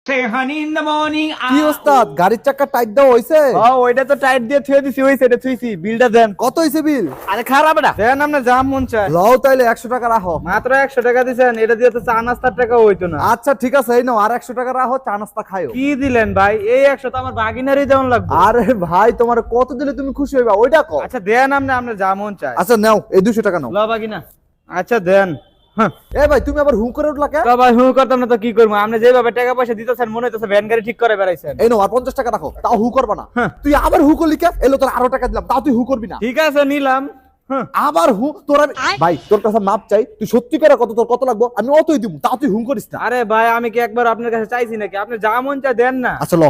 Say honey in the morning. কি ওস্তাদ গাড়ির চাকা টাইট দেওয়া হইছে? ওইটা তো টাইট দিয়ে থুয়ে দিছি, হইছে এটা থুইছি। বিলটা দেন। কত হইছে বিল? আরে খারাপ এটা দেন, আপনার যা মন চায়। লও তাইলে 100 টাকা রাখো। মাত্র 100 টাকা দিছেন, এটা দিয়ে তো চা নাস্তার টাকা হইতো না। আচ্ছা ঠিক আছে, এই নাও আর 100 টাকা রাখো, চা নাস্তা খাইও। কি দিলেন ভাই? এই 100 তো আমার বাগিনারই দেওয়ান লাগবে। আরে ভাই তোমার কত দিলে তুমি খুশি হইবা ওইটা কও। আচ্ছা দেন, আপনার যা মন চায়। আচ্ছা নাও এই 200 টাকা নাও। ল বাগিনা। আচ্ছা দেন। হ্যাঁ এ ভাই তুমি আবার হু করে উঠলা কে? তো ভাই হু করতাম না তো কি করবো? আপনি যেভাবে টাকা পয়সা দিতেছেন মনে হইতেছে ভ্যান গাড়ি ঠিক করে বেড়াইছেন। এই নাও আর 50 টাকা রাখো, তাও হু করবা না। হ্যাঁ। তুই আবার হু করলি কে? এলো তোর আরো টাকা দিলাম, তাও তুই হু করবি না। ঠিক আছে নিলাম। হ্যাঁ আবার হু তোর ভাই তোর কাছে মাপ চাই, তুই সত্যি করে কত তোর কত লাগবে আমি অতই দিব, তাও তুই হু করিস না। আরে ভাই আমি কি একবার আপনার কাছে চাইছি নাকি? আপনি যা মন চায় দেন না। আচ্ছা ল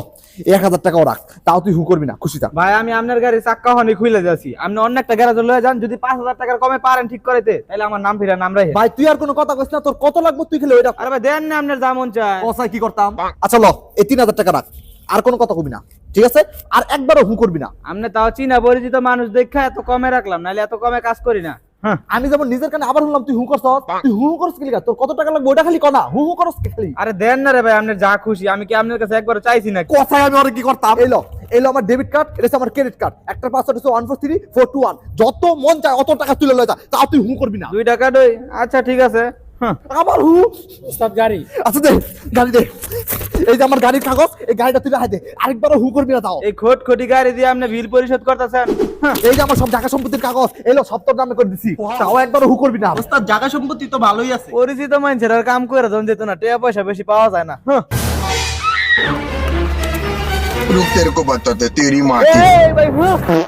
1000 টাকাও রাখ, তাও তুই হু করবি না, খুশি থাক। ভাই আমি আপনার গাড়ি চাক্কা হনি খুলে যাচ্ছি, আপনি অন্য একটা গ্যারাজে লয়ে যান, যদি 5000 টাকার কমে পারেন ঠিক করাইতে তাহলে আমার নাম ফিরা নাম রাখে। ভাই তুই আর কোনো কথা কইস না, তোর কত লাগবে তুই খেলে ওইটা আরে ভাই দেন না, আপনার যা মন চায়। কসাই কি করতাম। আচ্ছা ল এই 3000 টাকা রাখ, আর কোনো কথা কবি না, ঠিক আছে? আর একবারও হু করবি না। আপনি তাও চিনা পরিচিত মানুষ দেখা এত কমে রাখলাম, নাহলে এত কমে কাজ করি না। হ্যাঁ আমি যেমন নিজের কানে আবার শুনলাম তুই হু করছ, তুই হু করছ কি লিগা? তোর কত টাকা লাগবে ওটা খালি কনা, হু করছ কি খালি? আরে দেন না রে ভাই, আপনার যা খুশি। আমি কি আপনার কাছে একবার চাইছি নাকি? কথাই আমি ওরে কি করতাম। এলো আমার ডেবিট কার্ড, এটা হচ্ছে আমার ক্রেডিট কার্ড, একটা পাসওয়ার্ড হচ্ছে 143421, যত মন চায় অত টাকা তুলে লয় যা, তাও তুই হু করবি না। 2 টাকা দই। আচ্ছা ঠিক আছে। হ্যাঁ আবার হু। সব গাড়ি। আচ্ছা দে গাড়ি দে, এই যে আমার গাড়ির কাগজ, এই গাড়িটা তুই রাখে দে, আরেকবারও হু করবি না তাও। এই খোটি গাড়ি দিয়ে আপনি বিল পরিশোধ করতেছেন? এই যে আমার সব জায়গা সম্পত্তির কাগজ, এলো সব তোর নামে করে দিছি, তাও একবারও হু করবি না। ওস্তাদ জায়গা সম্পত্তি তো ভালোই আছে। পরিচিত মানুষের আর কাম করে যখন যেত না, টাকা পয়সা বেশি পাওয়া যায় না। হ্যাঁ रुक तेरे को बताते तेरी माँ की এই ভাই হ্যাঁ